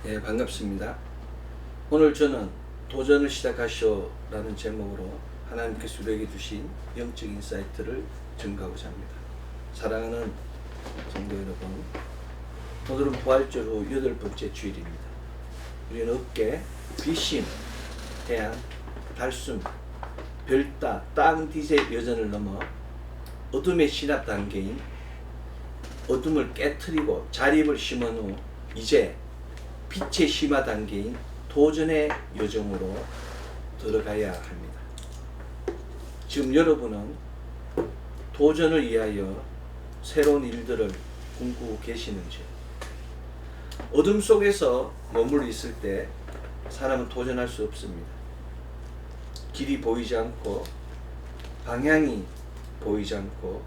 네, 반갑습니다. 오늘 저는 도전을 시작하시오라는 제목으로 하나님께서 우리에게 주신 영적 인사이트를 증거하고자 합니다. 사랑하는 성도 여러분, 오늘은 부활절 후 8번째 주일입니다. 우리는 어깨, 귀신, 태양, 달숨, 별따, 땅, 딧의 여전을 넘어 어둠의 신압 단계인 어둠을 깨트리고 자립을 심은 후 이제 빛의 심화 단계인 도전의 여정으로 들어가야 합니다. 지금 여러분은 도전을 위하여 새로운 일들을 꿈꾸고 계시는지, 어둠 속에서 머물러 있을 때 사람은 도전할 수 없습니다. 길이 보이지 않고 방향이 보이지 않고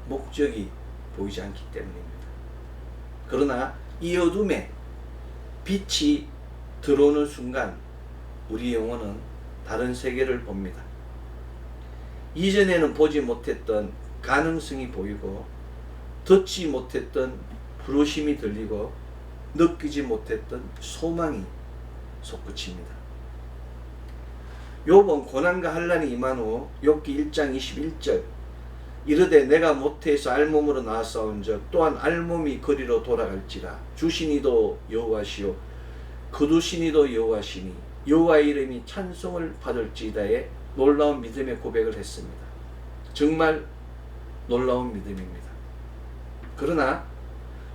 목적이 보이지 않기 때문입니다. 그러나 이 어둠에 빛이 들어오는 순간 우리 영혼은 다른 세계를 봅니다. 이전에는 보지 못했던 가능성이 보이고 듣지 못했던 부르심이 들리고 느끼지 못했던 소망이 솟구칩니다. 욥은 고난과 환난이 임한 후 욥기 1장 21절 이르되 내가 모태에서 알몸으로 나왔사온즉 또한 알몸이 거리로 돌아갈지라 주시니도 여호와시요 거두시니도 여호와시니 여호와의 이름이 찬송을 받을지이다에 놀라운 믿음의 고백을 했습니다. 정말 놀라운 믿음입니다. 그러나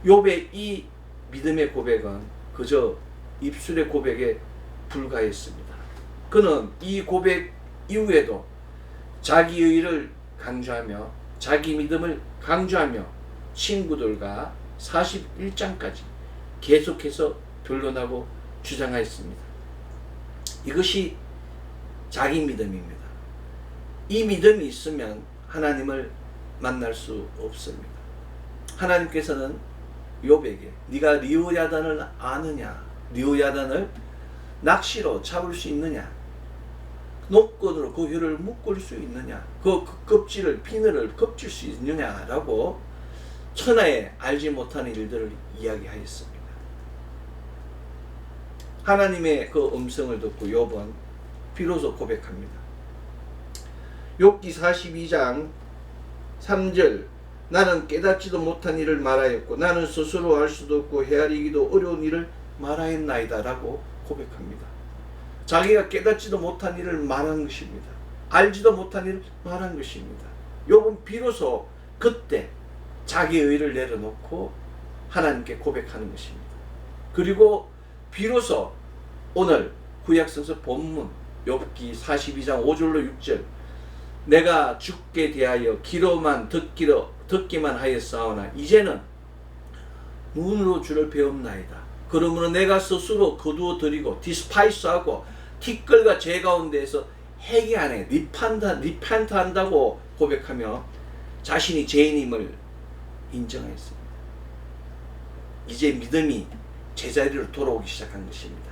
욥의 이 믿음의 고백은 그저 입술의 고백에 불과했습니다. 그는 이 고백 이후에도 자기 의를 강조하며 자기 믿음을 강조하며 친구들과 41장까지 계속해서 변론하고 주장하였습니다. 이것이 자기 믿음입니다. 이 믿음이 있으면 하나님을 만날 수 없습니다. 하나님께서는 욥에게 네가 리우야단을 아느냐, 리우야단을 낚시로 잡을 수 있느냐, 노끈으로 그 혀를 묶을 수 있느냐, 그 껍질을 비늘을 덮칠 수 있느냐라고 천하에 알지 못하는 일들을 이야기하였습니다. 하나님의 그 음성을 듣고 욥은 비로소 고백합니다. 욥기 42장 3절 나는 깨닫지도 못한 일을 말하였고 나는 스스로 알 수도 없고 헤아리기도 어려운 일을 말하였나이다 라고 고백합니다. 자기가 깨닫지도 못한 일을 말한 것입니다. 알지도 못한 일을 말한 것입니다. 욥은 비로소 그때 자기의 의를 내려놓고 하나님께 고백하는 것입니다. 그리고 비로소 오늘 구약성서 본문 욥기 42장 5절로 6절 내가 주께 대하여 귀로만 듣기만 하였사오나 이제는 눈으로 주를 배웁나이다. 그러므로 내가 스스로 거두어 드리고 디스파이스하고 티끌과 제 가운데에서 회개하네 리펜트 한다고 고백하며 자신이 죄인임을 인정했습니다. 이제 믿음이 제자리로 돌아오기 시작한 것입니다.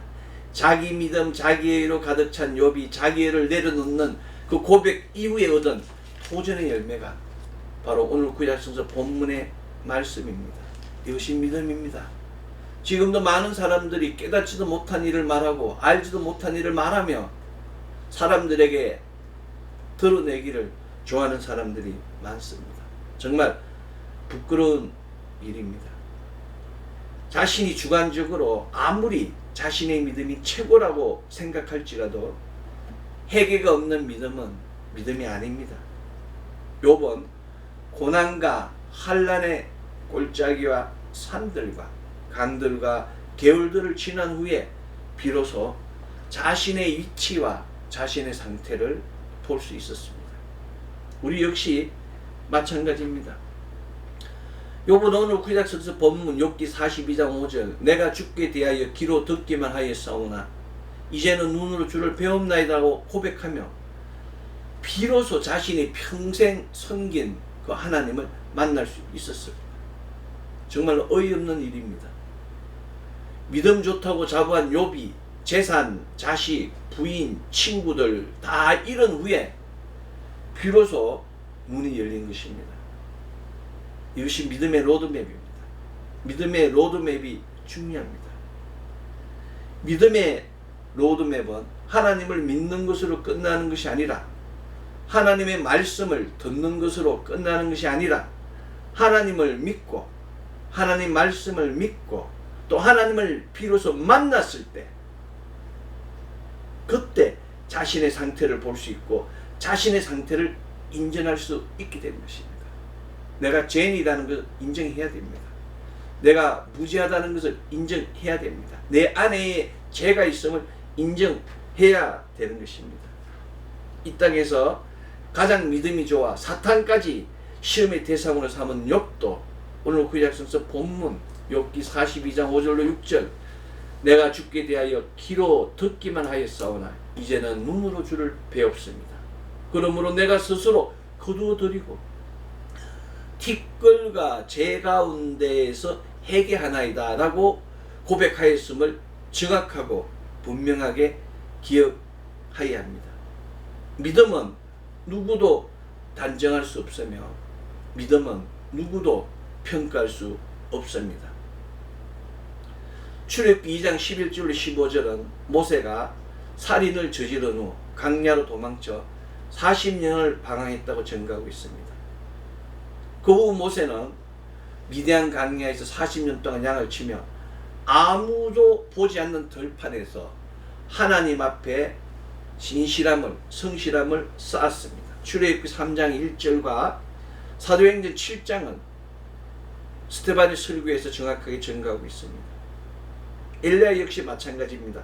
자기 믿음 자기의로 가득 찬 욥이 자기의를 내려놓는 그 고백 이후에 얻은 도전의 열매가 바로 오늘 구약성서 본문의 말씀입니다. 이것이 믿음입니다. 지금도 많은 사람들이 깨닫지도 못한 일을 말하고 알지도 못한 일을 말하며 사람들에게 드러내기를 좋아하는 사람들이 많습니다. 정말 부끄러운 일입니다. 자신이 주관적으로 아무리 자신의 믿음이 최고라고 생각할지라도 회개가 없는 믿음은 믿음이 아닙니다. 욥은 고난과 환난의 골짜기와 산들과 강들과 개울들을 지난 후에 비로소 자신의 위치와 자신의 상태를 볼 수 있었습니다. 우리 역시 마찬가지입니다. 욥은 오늘 구약성서 본문 욥기 42장 5절 내가 주께 대하여 귀로 듣기만 하였사오나 이제는 눈으로 주를 배움나이다고 고백하며 비로소 자신이 평생 섬긴 그 하나님을 만날 수 있었습니다. 정말 어이없는 일입니다. 믿음 좋다고 자부한 욥이 재산, 자식, 부인, 친구들 다 잃은 후에 비로소 문이 열린 것입니다. 이것이 믿음의 로드맵입니다. 믿음의 로드맵이 중요합니다. 믿음의 로드맵은 하나님을 믿는 것으로 끝나는 것이 아니라, 하나님의 말씀을 듣는 것으로 끝나는 것이 아니라, 하나님을 믿고 하나님 말씀을 믿고 또 하나님을 비로소 만났을 때, 그때 자신의 상태를 볼 수 있고 자신의 상태를 인정할 수 있게 되는 것입니다. 내가 죄인이라는 것을 인정해야 됩니다. 내가 무죄하다는 것을 인정해야 됩니다. 내 안에 죄가 있음을 인정해야 되는 것입니다. 이 땅에서 가장 믿음이 좋아 사탄까지 시험의 대상으로 삼은 욥도 오늘 구약성서 본문 욥기 42장 5절로 6절, 내가 주께 대하여 귀로 듣기만 하였사오나 이제는 눈으로 주를 배웁습니다. 그러므로 내가 스스로 거두어드리고 티끌과 제 가운데에서 회개하나이다 라고 고백하였음을 정확하고 분명하게 기억하여야 합니다. 믿음은 누구도 단정할 수 없으며 믿음은 누구도 평가할 수 없습니다. 출애굽기 2장 11절 15절은 모세가 살인을 저지른 후 광야로 도망쳐 40년을 방황했다고 증거하고 있습니다. 그 후 모세는 미디안 광야에서 40년 동안 양을 치며 아무도 보지 않는 들판에서 하나님 앞에 진실함을, 성실함을 쌓았습니다. 출애굽기 3장 1절과 사도행전 7장은 스데반의 설교에서 정확하게 증거하고 있습니다. 엘리야 역시 마찬가지입니다.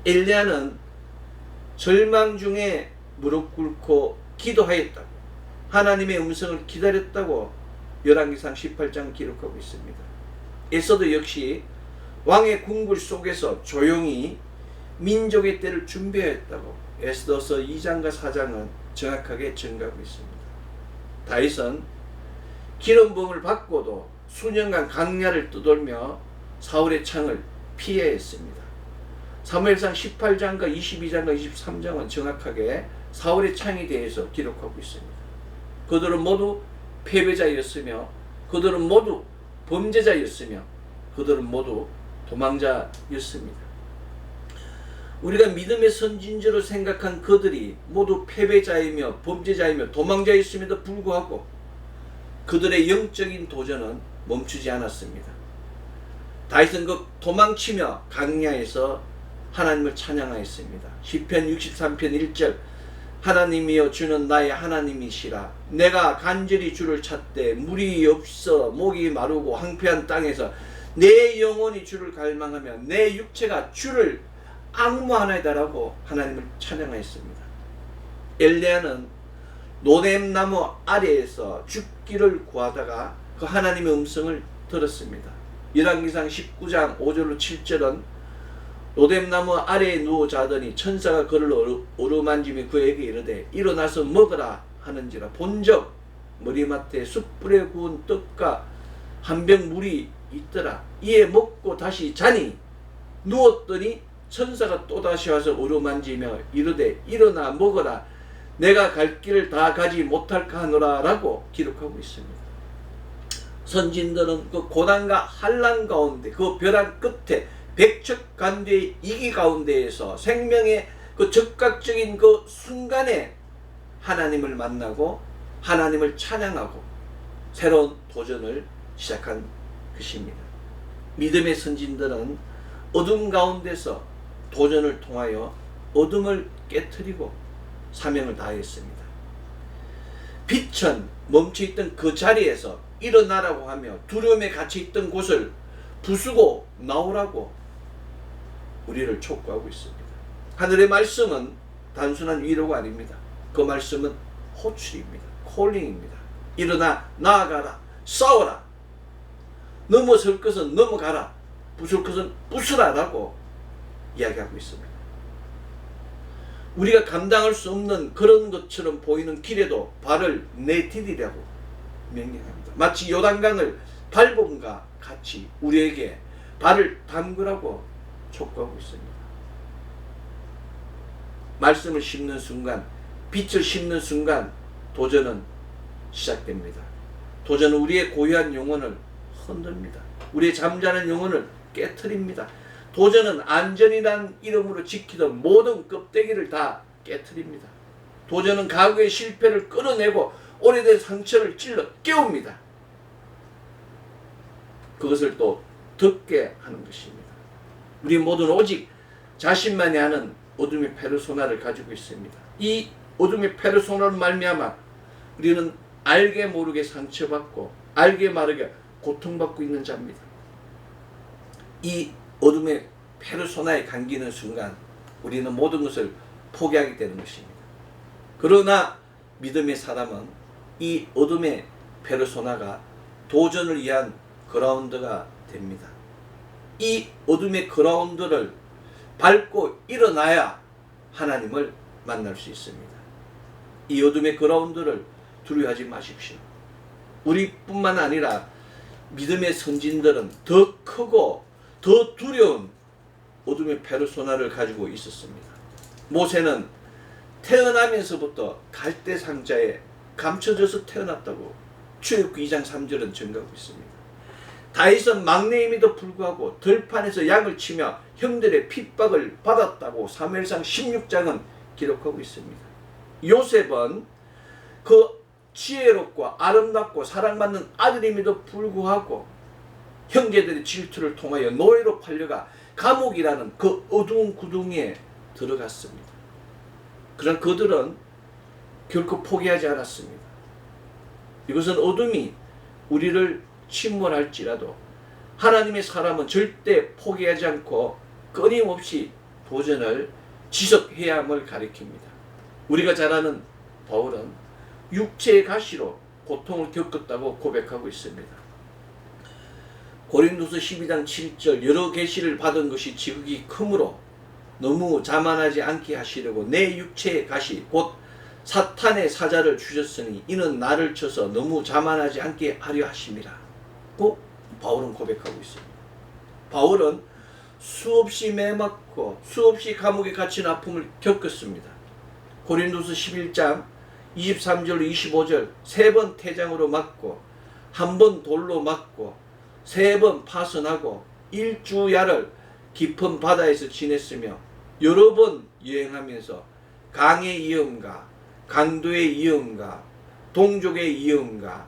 엘리야는 절망 중에 무릎 꿇고 기도하였다고, 하나님의 음성을 기다렸다고 열왕기상 18장 기록하고 있습니다. 에서도 역시 왕의 궁궐 속에서 조용히 민족의 때를 준비하였다고 에스더서 2장과 4장은 정확하게 증거하고 있습니다. 다윗은 기름 부음을 받고도 수년간 광야를 떠돌며 사울의 창을 피해야 했습니다. 사무엘상 18장과 22장과 23장은 정확하게 사울의 창에 대해서 기록하고 있습니다. 그들은 모두 패배자였으며 그들은 모두 범죄자였으며 그들은 모두 도망자였습니다. 우리가 믿음의 선진자로 생각한 그들이 모두 패배자이며 범죄자이며 도망자였음에도 불구하고 그들의 영적인 도전은 멈추지 않았습니다. 다윗은 그 도망치며 광야에서 하나님을 찬양하였습니다. 시편 63편 1절, 하나님이여 주는 나의 하나님이시라. 내가 간절히 주를 찾되 물이 없어 목이 마르고 황폐한 땅에서 내 영혼이 주를 갈망하며 내 육체가 주를 앙무하나이다라고 하나님을 찬양하였습니다. 엘리야는 노뎀나무 아래에서 죽기를 구하다가 그 하나님의 음성을 들었습니다. 열왕기상 19장 5절로 7절은 노뎀나무 아래에 누워 자더니 천사가 그를 어루만지며 그에게 이르되 일어나서 먹으라 하는지라. 본적 머리맡에 숯불에 구운 떡과 한 병 물이 있더라. 이에 먹고 다시 자니 누웠더니 천사가 또다시 와서 어루만지며 이르되 일어나 먹어라. 내가 갈 길을 다 가지 못할까 하노라 라고 기록하고 있습니다. 선진들은 그 고난과 환난 가운데, 그 벼랑 끝에 백척간대의 이기 가운데에서 생명의 그 즉각적인 그 순간에 하나님을 만나고 하나님을 찬양하고 새로운 도전을 시작한 것입니다. 믿음의 선진들은 어둠 가운데서 도전을 통하여 어둠을 깨트리고 사명을 다했습니다. 빛은 멈춰있던 그 자리에서 일어나라고 하며 두려움에 갇혀있던 곳을 부수고 나오라고 우리를 촉구하고 있습니다. 하늘의 말씀은 단순한 위로가 아닙니다. 그 말씀은 호출입니다. 콜링입니다. 일어나 나아가라. 싸워라. 넘어설 것은 넘어가라. 부술 것은 부수라 라고 이야기하고 있습니다. 우리가 감당할 수 없는 그런 것처럼 보이는 길에도 발을 내디디라고 명령합니다. 마치 요단강을 밟음과 같이 우리에게 발을 담그라고 촉구하고 있습니다. 말씀을 심는 순간, 빛을 심는 순간 도전은 시작됩니다. 도전은 우리의 고유한 영혼을 흔듭니다. 우리의 잠자는 영혼을 깨트립니다. 도전은 안전이란 이름으로 지키던 모든 껍데기를 다 깨트립니다. 도전은 과거의 실패를 끌어내고 오래된 상처를 찔러 깨웁니다. 그것을 또 덮게 하는 것입니다. 우리 모두는 오직 자신만이 아는 어둠의 페르소나를 가지고 있습니다. 이 어둠의 페르소나로 말미암아 우리는 알게 모르게 상처받고 알게 모르게 고통받고 있는 자입니다. 이 어둠의 페르소나에 감기는 순간 우리는 모든 것을 포기하게 되는 것입니다. 그러나 믿음의 사람은 이 어둠의 페르소나가 도전을 위한 그라운드가 됩니다. 이 어둠의 그라운드를 밟고 일어나야 하나님을 만날 수 있습니다. 이 어둠의 그라운드를 두려워하지 마십시오. 우리뿐만 아니라 믿음의 선진들은 더 크고 더 두려운 어둠의 페르소나를 가지고 있었습니다. 모세는 태어나면서부터 갈대 상자에 감춰져서 태어났다고 출애굽기 2장 3절은 증거하고 있습니다. 다윗은 막내임에도 불구하고 들판에서 양을 치며 형들의 핍박을 받았다고 사무엘상 16장은 기록하고 있습니다. 요셉은 그 지혜롭고 아름답고 사랑받는 아들임에도 불구하고 형제들의 질투를 통하여 노예로 팔려가 감옥이라는 그 어두운 구덩이에 들어갔습니다. 그러나 그들은 결코 포기하지 않았습니다. 이것은 어둠이 우리를 침몰할지라도 하나님의 사람은 절대 포기하지 않고 끊임없이 도전을 지속해야 함을 가리킵니다. 우리가 잘 아는 바울은 육체의 가시로 고통을 겪었다고 고백하고 있습니다. 고린도서 12장 7절 여러 계시를 받은 것이 지극히 크므로 너무 자만하지 않게 하시려고 내 육체의 가시 곧 사탄의 사자를 주셨으니 이는 나를 쳐서 너무 자만하지 않게 하려 하심이라 고 바울은 고백하고 있습니다. 바울은 수없이 매맞고 수없이 감옥에 갇힌 아픔을 겪었습니다. 고린도서 11장 23절 25절 3번 태장으로 맞고 1번 돌로 맞고 3번 파선하고 일주야를 깊은 바다에서 지냈으며 여러 번 여행하면서 강의 위험과 강도의 위험과 동족의 위험과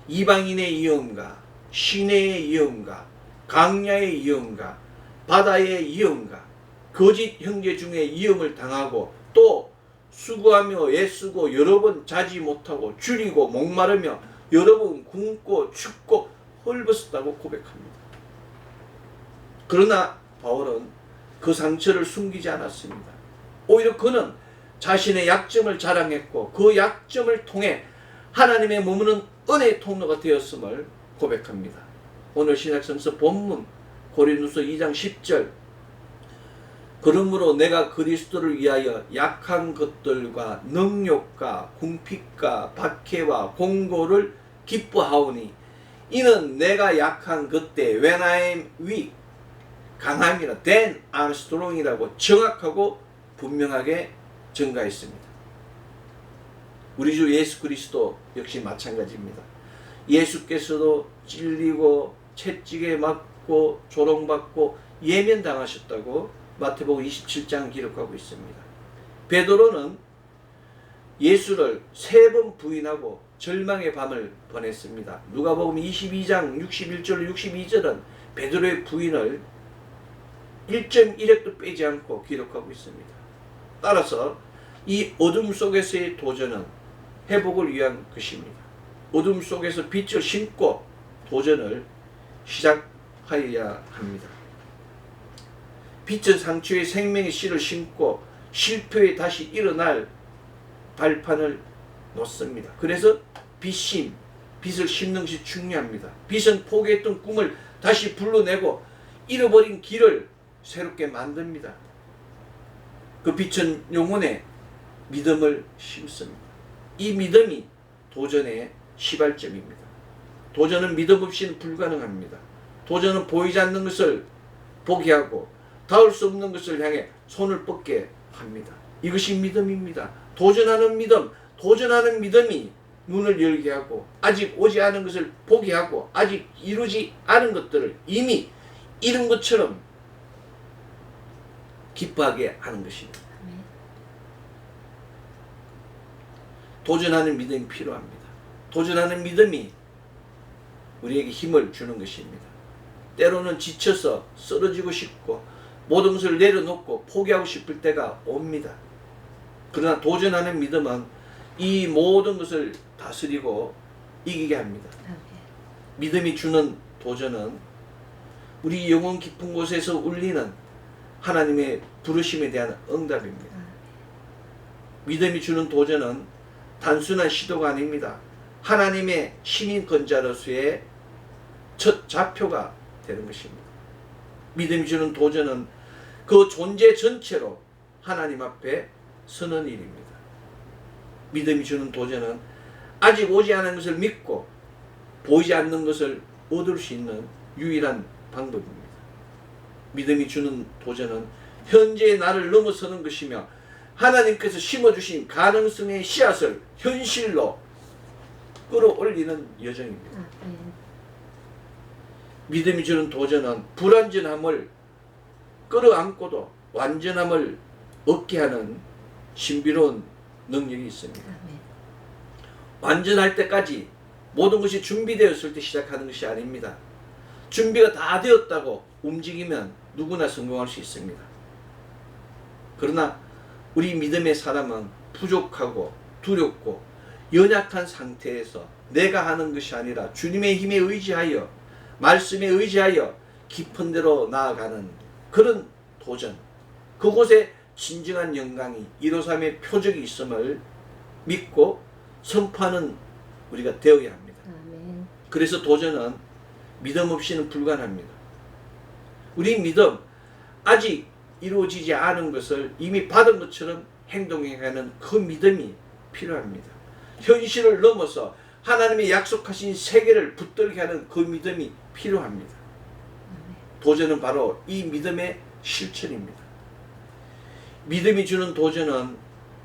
이방인의 위험과 시내의 위험과 강야의 위험과 바다의 위험과 거짓 형제 중에 위험을 당하고 또 수고하며 애쓰고 여러 번 자지 못하고 줄이고 목마르며 여러 번 굶고 춥고 헐벗었다고 고백합니다. 그러나 바울은 그 상처를 숨기지 않았습니다. 오히려 그는 자신의 약점을 자랑했고 그 약점을 통해 하나님의 머무는 은혜의 통로가 되었음을 고백합니다. 오늘 신약성서 본문 고린도서 2장 10절 그러므로 내가 그리스도를 위하여 약한 것들과 능욕과 궁핍과 박해와 공고를 기뻐하오니 이는 내가 약한 그때 when I am weak 강함이라 then I'm strong이라고 정확하고 분명하게 증가했습니다. 우리 주 예수 그리스도 역시 마찬가지입니다. 예수께서도 찔리고 채찍에 맞고 조롱받고 예면당하셨다고 마태복음 27장 기록하고 있습니다. 베드로는 예수를 3번 부인하고 절망의 밤을 보냈습니다. 누가복음 22장 61절 62절은 베드로의 부인을 1.1획도 빼지 않고 기록하고 있습니다. 따라서 이 어둠 속에서의 도전은 회복을 위한 것입니다. 어둠 속에서 빛을 심고 도전을 시작하여야 합니다. 빛은 상처에 생명의 씨를 심고 실패에 다시 일어날 발판을 놓습니다. 그래서 빛을 심는 것이 중요합니다. 빛은 포기했던 꿈을 다시 불러내고 잃어버린 길을 새롭게 만듭니다. 그 빛은 영혼에 믿음을 심습니다. 이 믿음이 도전의 시발점입니다. 도전은 믿음 없이는 불가능합니다. 도전은 보이지 않는 것을 포기하고 닿을 수 없는 것을 향해 손을 뻗게 합니다. 이것이 믿음입니다. 도전하는 믿음이 눈을 열게 하고 아직 오지 않은 것을 포기하고 아직 이루지 않은 것들을 이미 이룬 것처럼 기뻐하게 하는 것입니다. 아멘. 도전하는 믿음이 필요합니다. 도전하는 믿음이 우리에게 힘을 주는 것입니다. 때로는 지쳐서 쓰러지고 싶고 모든 것을 내려놓고 포기하고 싶을 때가 옵니다. 그러나 도전하는 믿음은 이 모든 것을 다스리고 이기게 합니다. 아멘. 믿음이 주는 도전은 우리 영혼 깊은 곳에서 울리는 하나님의 부르심에 대한 응답입니다. 믿음이 주는 도전은 단순한 시도가 아닙니다. 하나님의 신인 건자로서의 첫 좌표가 되는 것입니다. 믿음이 주는 도전은 그 존재 전체로 하나님 앞에 서는 일입니다. 믿음이 주는 도전은 아직 오지 않은 것을 믿고 보이지 않는 것을 얻을 수 있는 유일한 방법입니다. 믿음이 주는 도전은 현재의 나를 넘어서는 것이며 하나님께서 심어주신 가능성의 씨앗을 현실로 끌어올리는 여정입니다. 믿음이 주는 도전은 불완전함을 끌어안고도 완전함을 얻게 하는 신비로운 능력이 있습니다. 완전할 때까지 모든 것이 준비되었을 때 시작하는 것이 아닙니다. 준비가 다 되었다고 움직이면 누구나 성공할 수 있습니다. 그러나 우리 믿음의 사람은 부족하고 두렵고 연약한 상태에서 내가 하는 것이 아니라 주님의 힘에 의지하여 말씀에 의지하여 깊은 데로 나아가는 그런 도전, 그곳에 진정한 영광이 이로삼의 표적이 있음을 믿고 선포하는 우리가 되어야 합니다. 아멘. 그래서 도전은 믿음 없이는 불가능합니다. 우리 믿음, 아직 이루어지지 않은 것을 이미 받은 것처럼 행동해가는 그 믿음이 필요합니다. 현실을 넘어서 하나님의 약속하신 세계를 붙들게 하는 그 믿음이 필요합니다. 도전은 바로 이 믿음의 실천입니다. 믿음이 주는 도전은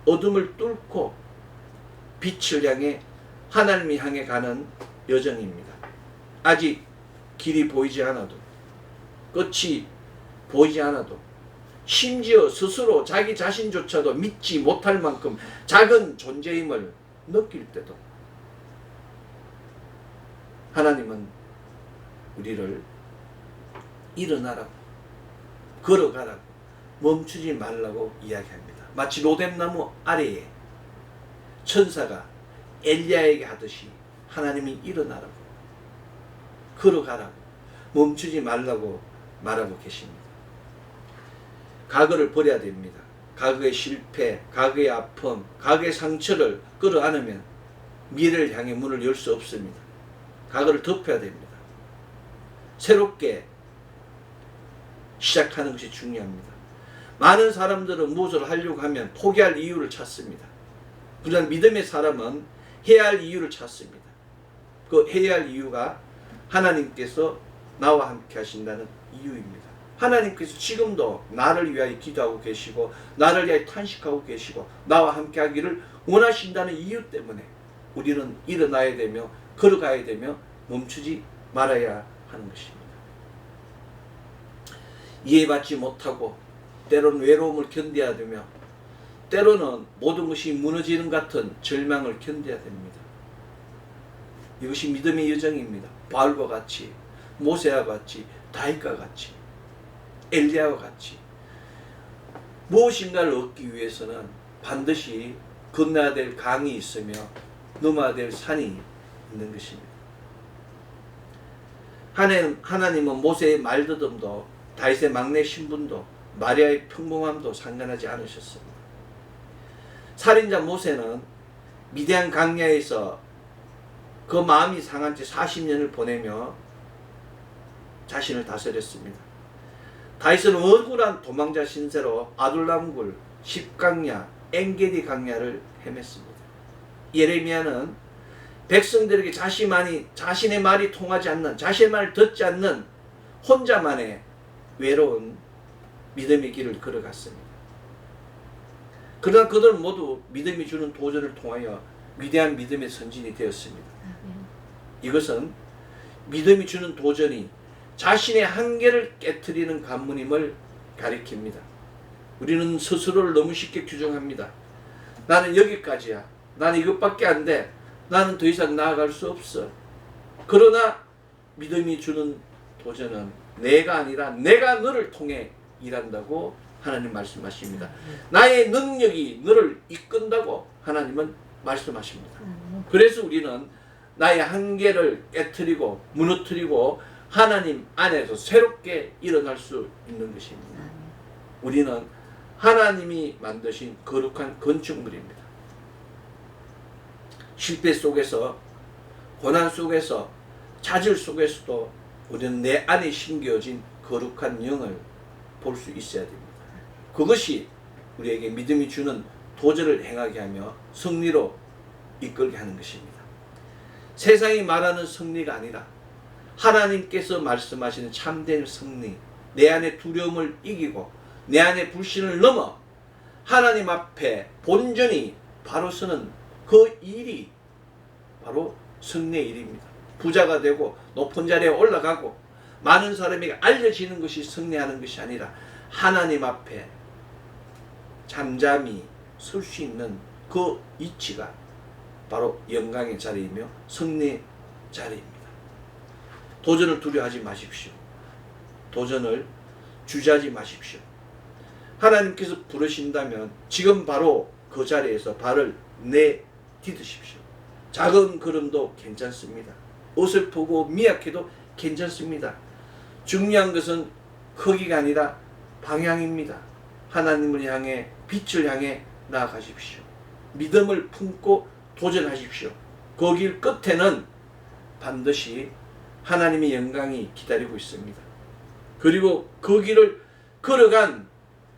어둠을 뚫고 빛을 향해 하나님을 향해 가는 여정입니다. 아직 길이 보이지 않아도, 끝이 보이지 않아도, 심지어 스스로 자기 자신조차도 믿지 못할 만큼 작은 존재임을 느낄 때도 하나님은 우리를 일어나라고, 걸어가라고, 멈추지 말라고 이야기합니다. 마치 로뎀나무 아래에 천사가 엘리야에게 하듯이 하나님이 일어나라고, 걸어가라고, 멈추지 말라고 말하고 계십니다. 과거를 버려야 됩니다. 과거의 실패, 과거의 아픔, 과거의 상처를 끌어안으면 미래를 향해 문을 열 수 없습니다. 과거를 덮어야 됩니다. 새롭게 시작하는 것이 중요합니다. 많은 사람들은 무엇을 하려고 하면 포기할 이유를 찾습니다. 그러나 믿음의 사람은 해야 할 이유를 찾습니다. 그 해야 할 이유가 하나님께서 나와 함께 하신다는 이유입니다. 하나님께서 지금도 나를 위하여 기도하고 계시고 나를 위하여 탄식하고 계시고 나와 함께 하기를 원하신다는 이유 때문에 우리는 일어나야 되며 걸어가야 되며 멈추지 말아야 하는 것입니다. 이해받지 못하고 때로는 외로움을 견뎌야 되며 때로는 모든 것이 무너지는 같은 절망을 견뎌야 됩니다. 이것이 믿음의 여정입니다. 바울과 같이, 모세와 같이, 다윗과 같이, 엘리야와 같이 무엇인가를 얻기 위해서는 반드시 건너야 될 강이 있으며 넘어야 될 산이 있는 것입니다. 하나님은 모세의 말더듬도 다윗의 막내 신분도 마리아의 평범함도 상관하지 않으셨습니다. 살인자 모세는 미디안 광야에서 그 마음이 상한 채 40년을 보내며 자신을 다스렸습니다. 다윗은 억울한 도망자 신세로 아둘람굴, 십강야, 엔게디 강야를 헤맸습니다. 예레미야는 백성들에게 자신의 말이 통하지 않는, 자신의 말을 듣지 않는 혼자만의 외로운 믿음의 길을 걸어갔습니다. 그러나 그들은 모두 믿음이 주는 도전을 통하여 위대한 믿음의 선진이 되었습니다. 이것은 믿음이 주는 도전이 자신의 한계를 깨트리는 관문임을 가리킵니다. 우리는 스스로를 너무 쉽게 규정합니다. 나는 여기까지야. 나는 이것밖에 안 돼. 나는 더 이상 나아갈 수 없어. 그러나 믿음이 주는 도전은 내가 아니라 내가 너를 통해 일한다고 하나님 말씀하십니다. 나의 능력이 너를 이끈다고 하나님은 말씀하십니다. 그래서 우리는 나의 한계를 깨트리고 무너뜨리고 하나님 안에서 새롭게 일어날 수 있는 것입니다. 우리는 하나님이 만드신 거룩한 건축물입니다. 실패 속에서, 고난 속에서, 좌절 속에서도 우리는 내 안에 심겨진 거룩한 영을 볼 수 있어야 됩니다. 그것이 우리에게 믿음이 주는 도전을 행하게 하며 승리로 이끌게 하는 것입니다. 세상이 말하는 승리가 아니라 하나님께서 말씀하시는 참된 승리, 내 안의 두려움을 이기고 내 안의 불신을 넘어 하나님 앞에 본전이 바로 서는 그 일이 바로 승리의 일입니다. 부자가 되고 높은 자리에 올라가고 많은 사람에게 알려지는 것이 승리하는 것이 아니라 하나님 앞에 잠잠히 설 수 있는 그 위치가 바로 영광의 자리이며 승리의 자리입니다. 도전을 두려워하지 마십시오. 도전을 주저하지 마십시오. 하나님께서 부르신다면 지금 바로 그 자리에서 발을 내딛으십시오. 작은 걸음도 괜찮습니다. 어설프고 미약해도 괜찮습니다. 중요한 것은 크기가 아니라 방향입니다. 하나님을 향해, 빛을 향해 나아가십시오. 믿음을 품고 도전하십시오. 그 길 끝에는 반드시 하나님의 영광이 기다리고 있습니다. 그리고 그 길을 걸어간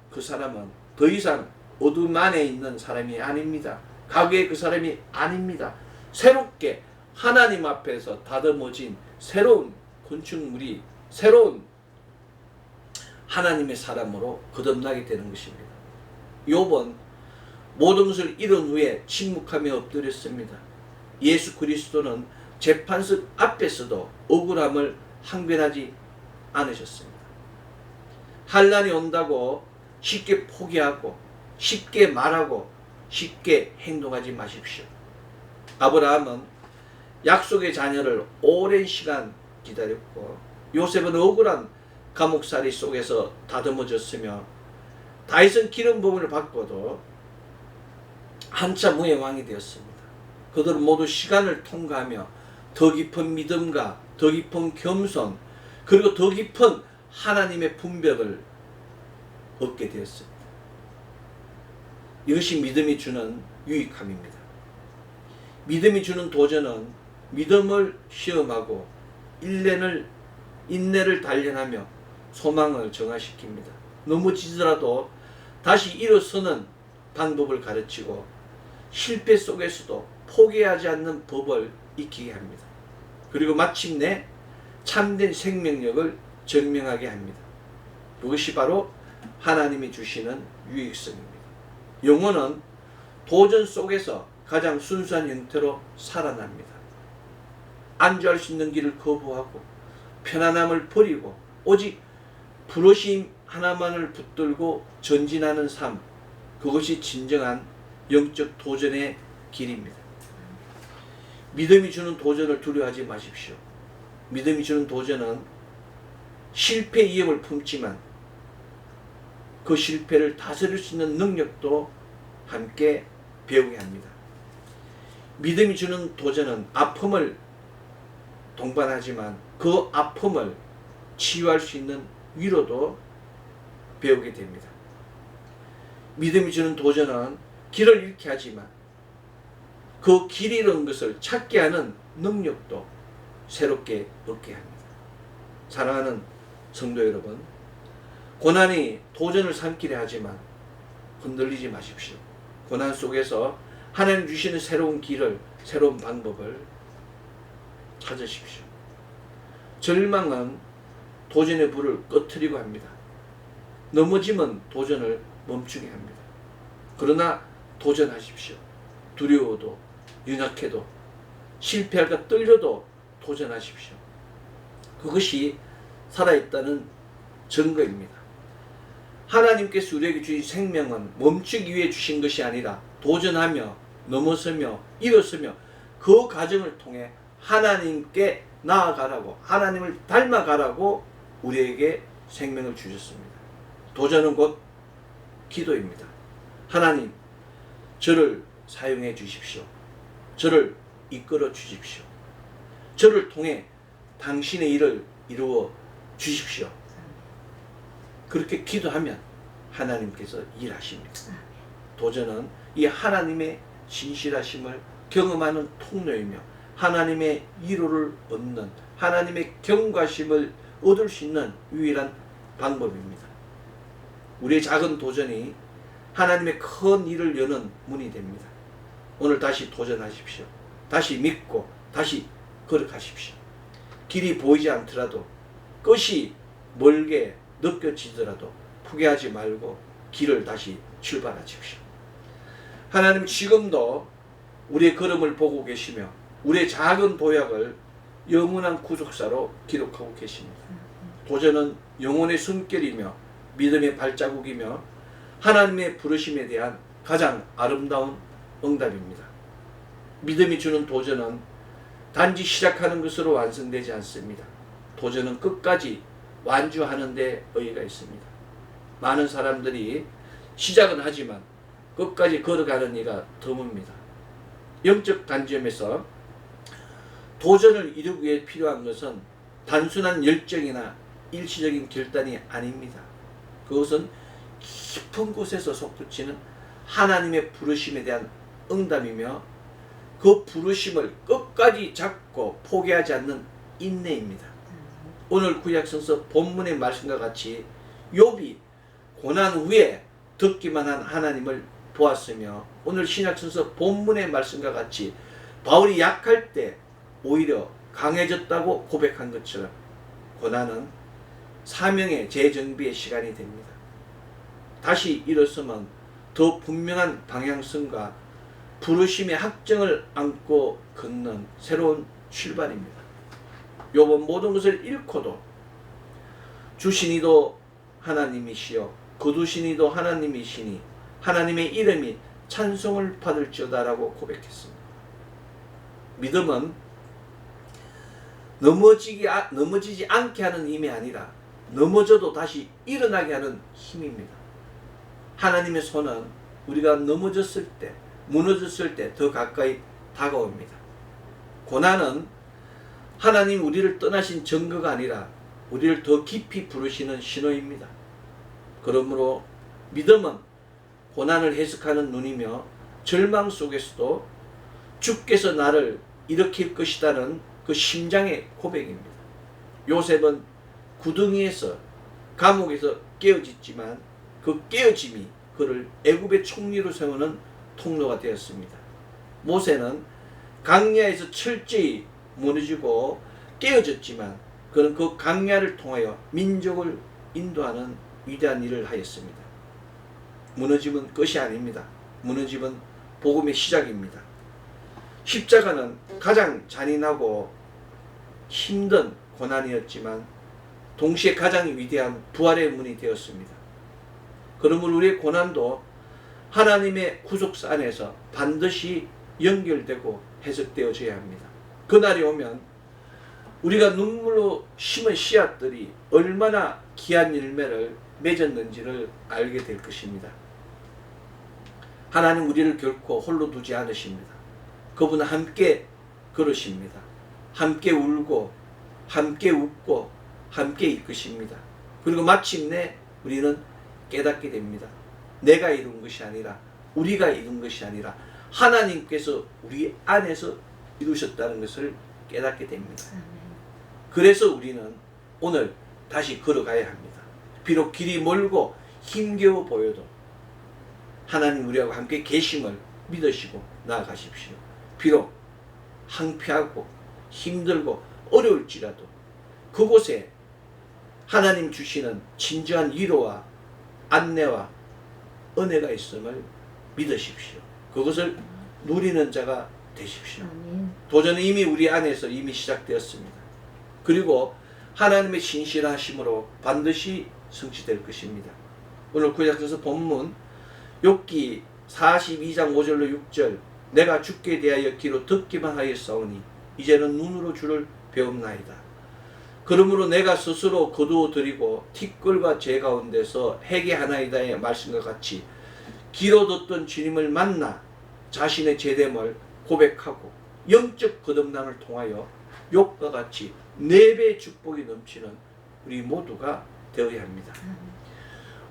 그 사람은 더 이상 어둠 안에 있는 사람이 아닙니다. 과거의 그 사람이 아닙니다. 새롭게 하나님 앞에서 다듬어진 새로운 건축물이 새로운 하나님의 사람으로 거듭나게 되는 것입니다. 욥은 모든 것을 이룬 후에 침묵하며 엎드렸습니다. 예수 그리스도는 재판석 앞에서도 억울함을 항변하지 않으셨습니다. 환난이 온다고 쉽게 포기하고 쉽게 말하고 쉽게 행동하지 마십시오. 아브라함은 약속의 자녀를 오랜 시간 기다렸고 요셉은 억울한 감옥살이 속에서 다듬어졌으며 다윗은 기름 부음을 받고도 한참 후에 왕이 되었습니다. 그들은 모두 시간을 통과하며 더 깊은 믿음과 더 깊은 겸손 그리고 더 깊은 하나님의 분별을 얻게 되었습니다. 이것이 믿음이 주는 유익함입니다. 믿음이 주는 도전은 믿음을 시험하고 인내를 단련하며 소망을 정화시킵니다. 넘어지더라도 다시 일어서는 방법을 가르치고 실패 속에서도 포기하지 않는 법을 익히게 합니다. 그리고 마침내 참된 생명력을 증명하게 합니다. 그것이 바로 하나님이 주시는 유익성입니다. 영혼은 도전 속에서 가장 순수한 형태로 살아납니다. 안주할 수 있는 길을 거부하고 편안함을 버리고 오직 부르심 하나만을 붙들고 전진하는 삶, 그것이 진정한 영적 도전의 길입니다. 믿음이 주는 도전을 두려워하지 마십시오. 믿음이 주는 도전은 실패의 위험을 품지만 그 실패를 다스릴 수 있는 능력도 함께 배우게 합니다. 믿음이 주는 도전은 아픔을 동반하지만 그 아픔을 치유할 수 있는 위로도 배우게 됩니다. 믿음이 주는 도전은 길을 잃게 하지만 그 길 잃은 것을 찾게 하는 능력도 새롭게 얻게 합니다. 사랑하는 성도 여러분, 고난이 도전을 삼키려 하지만 흔들리지 마십시오. 고난 속에서 하나님 주시는 새로운 길을, 새로운 방법을 찾으십시오. 절망은 도전의 불을 꺼트리고 합니다. 넘어지면 도전을 멈추게 합니다. 그러나 도전하십시오. 두려워도 연약해도 실패할까 떨려도 하나님께서 우리에게 주신 생명은 멈추기 위해 주신 것이 아니라 도전하며 넘어서며 일어서며 그 과정을 통해 하나님께 나아가라고, 하나님을 닮아가라고 우리에게 생명을 주셨습니다. 도전은 곧 기도입니다. 하나님, 저를 사용해 주십시오. 저를 이끌어 주십시오. 저를 통해 당신의 일을 이루어 주십시오. 그렇게 기도하면 하나님께서 일하십니다. 도전은 이 하나님의 진실하심을 경험하는 통로이며 하나님의 위로를 얻는, 하나님의 경과심을 얻을 수 있는 유일한 방법입니다. 우리의 작은 도전이 하나님의 큰 일을 여는 문이 됩니다. 오늘 다시 도전하십시오. 다시 믿고 다시 걸어가십시오. 길이 보이지 않더라도, 끝이 멀게 느껴지더라도 포기하지 말고 길을 다시 출발하십시오. 하나님 지금도 우리의 걸음을 보고 계시며 우리의 작은 도약을 영원한 구속사로 기록하고 계십니다. 도전은 영혼의 숨결이며 믿음의 발자국이며 하나님의 부르심에 대한 가장 아름다운 응답입니다. 믿음이 주는 도전은 단지 시작하는 것으로 완성되지 않습니다. 도전은 끝까지 완주하는 데 의의가 있습니다. 많은 사람들이 시작은 하지만 끝까지 걸어가는 이가 드뭅니다. 영적 단점에서 도전을 이루기 위해 필요한 것은 단순한 열정이나 일시적인 결단이 아닙니다. 그것은 깊은 곳에서 솟구치는 하나님의 부르심에 대한 응답이며 그 부르심을 끝까지 잡고 포기하지 않는 인내입니다. 오늘 구약성서 본문의 말씀과 같이 욥이 고난 후에 듣기만 한 하나님을 보았으며 오늘 신약성서 본문의 말씀과 같이 바울이 약할 때 오히려 강해졌다고 고백한 것처럼 고난은 사명의 재정비의 시간이 됩니다. 다시 일어서면 더 분명한 방향성과 부르심의 확정을 안고 걷는 새로운 출발입니다. 욥은 모든 것을 잃고도 주시니도 하나님이시여 거두시니도 하나님이시니 하나님의 이름이 찬송을 받을지어다라고 고백했습니다. 믿음은 넘어지지 않게 하는 힘이 아니라 넘어져도 다시 일어나게 하는 힘입니다. 하나님의 손은 우리가 넘어졌을 때, 무너졌을 때 더 가까이 다가옵니다. 고난은 하나님 우리를 떠나신 증거가 아니라 우리를 더 깊이 부르시는 신호입니다. 그러므로 믿음은 고난을 해석하는 눈이며 절망 속에서도 주께서 나를 일으킬 것이라는 그 심장의 고백입니다. 요셉은 구덩이에서 감옥에서 깨어졌지만 그 깨어짐이 그를 애굽의 총리로 세우는 통로가 되었습니다. 모세는 강야에서 철저히 무너지고 깨어졌지만 그는 그 강야를 통하여 민족을 인도하는 위대한 일을 하였습니다. 무너짐은 끝이 아닙니다. 무너짐은 복음의 시작입니다. 십자가는 가장 잔인하고 힘든 고난이었지만 동시에 가장 위대한 부활의 문이 되었습니다. 그러므로 우리의 고난도 하나님의 구속사 안에서 반드시 연결되고 해석되어져야 합니다. 그날이 오면 우리가 눈물로 심은 씨앗들이 얼마나 귀한 열매를 맺었는지를 알게 될 것입니다. 하나님 우리를 결코 홀로 두지 않으십니다. 그분은 함께 걸으십니다. 함께 울고 함께 웃고 함께 이끄십니다. 그리고 마침내 우리는 깨닫게 됩니다. 내가 이룬 것이 아니라 우리가 이룬 것이 아니라 하나님께서 우리 안에서 이루셨다는 것을 깨닫게 됩니다. 그래서 우리는 오늘 다시 걸어가야 합니다. 비록 길이 멀고 힘겨워 보여도 하나님 우리하고 함께 계심을 믿으시고 나아가십시오. 비록 항폐하고 힘들고 어려울지라도 그곳에 하나님 주시는 진정한 위로와 안내와 은혜가 있음을 믿으십시오. 그것을 누리는 자가 되십시오. 도전은 이미 우리 안에서 이미 시작되었습니다. 그리고 하나님의 신실하심으로 반드시 성취될 것입니다. 오늘 구약에서 본문 욥기 42장 5절로 6절 내가 주께 대하여 귀로 듣기만 하였사오니 이제는 눈으로 주를 배움나이다. 그러므로 내가 스스로 거두어 드리고 티끌과 재 가운데서 회개하나이다의 말씀과 같이 귀로 듣던 주님을 만나 자신의 죄됨을 고백하고 영적 거듭남을 통하여 욥과 같이 4배의 축복이 넘치는 우리 모두가 되어야 합니다.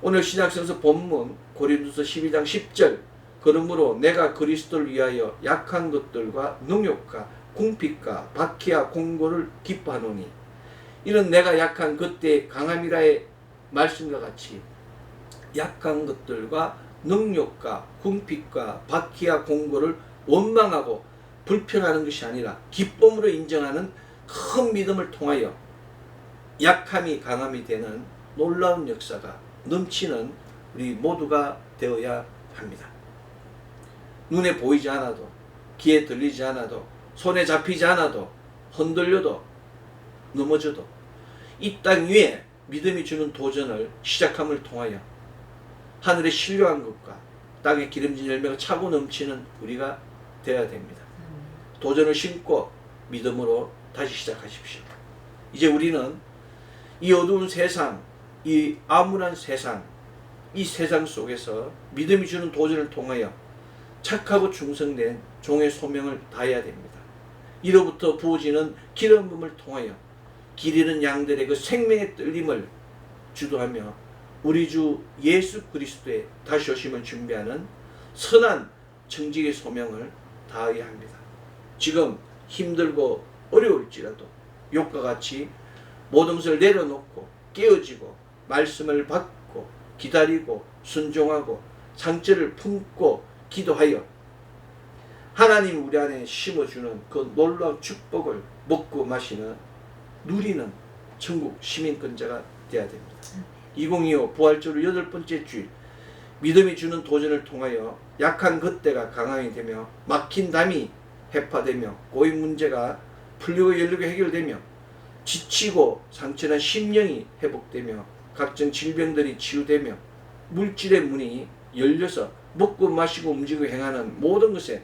오늘 신약성서 본문 고린도서 12장 10절 그러므로 내가 그리스도를 위하여 약한 것들과 능욕과 궁핍과 박해와 공고를 기뻐하노니 이는 내가 약한 그때의 강함이라의 말씀과 같이 약한 것들과 능욕과 궁핍과 박해와 공고를 원망하고 불평하는 것이 아니라 기쁨으로 인정하는 큰 믿음을 통하여 약함이 강함이 되는 놀라운 역사가 넘치는 우리 모두가 되어야 합니다. 눈에 보이지 않아도 귀에 들리지 않아도 손에 잡히지 않아도 흔들려도 넘어져도 이 땅 위에 믿음이 주는 도전을 시작함을 통하여 하늘의 신령한 것과 땅의 기름진 열매가 차고 넘치는 우리가 되어야 됩니다. 도전을 심고 믿음으로 다시 시작하십시오. 이제 우리는 이 어두운 세상, 이 암울한 세상, 이 세상 속에서 믿음이 주는 도전을 통하여 착하고 충성된 종의 소명을 다해야 됩니다. 이로부터 부어지는 기름 부음을 통하여 기르는 양들의 그 생명의 떨림을 주도하며 우리 주 예수 그리스도의 다시 오심을 준비하는 선한 정직의 소명을 다해야 합니다. 지금 힘들고 어려울지라도 욥과 같이 모든 것을 내려놓고 깨어지고 말씀을 받고 기다리고 순종하고 상처를 품고 기도하여 하나님 우리 안에 심어주는 그 놀라운 축복을 먹고 마시는 누리는 천국 시민권자가 되어야 됩니다. 2025 부활절 8번째 주일 믿음이 주는 도전을 통하여 약한 그때가 강함이 되며 막힌 담이 해파되며 고인 문제가 풀리고 열리고 해결되며 지치고 상처난 심령이 회복되며 각종 질병들이 치유되며 물질의 문이 열려서 먹고 마시고 움직이고 행하는 모든 것에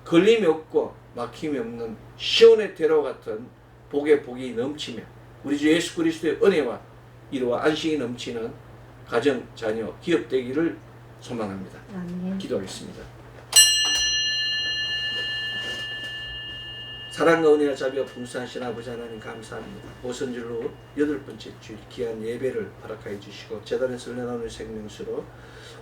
걸림이 없고 막힘이 없는 시온의 대로 같은 복의 복이 넘치며 우리 주 예수 그리스도의 은혜와 이루와 안식이 넘치는 가정, 자녀, 기업 되기를 소망합니다. 아멘. 기도하겠습니다. 사랑과 은혜와 자비와 풍성하신 아버지 하나님 감사합니다. 오선절로 8번째 주일 귀한 예배를 허락하여 주시고 제단에서 은혜 나누는 생명수로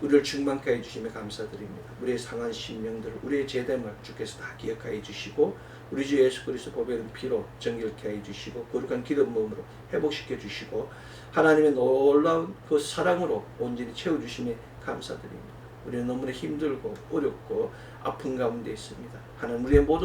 우리를 충만케 해주시며 감사드립니다. 우리의 상한 심령들을 우리의 죄됨을 주께서 다 기억하여 주시고 우리 주 예수 그리스도 보배는 피로 정결케 해주시고 거룩한 기름 부음으로 회복시켜 주시고 하나님의 놀라운 그 사랑으로 온전히 채워주시며 감사드립니다. 우리는 너무나 힘들고 어렵고 아픈 가운데 있습니다. 하나님 우리의 모든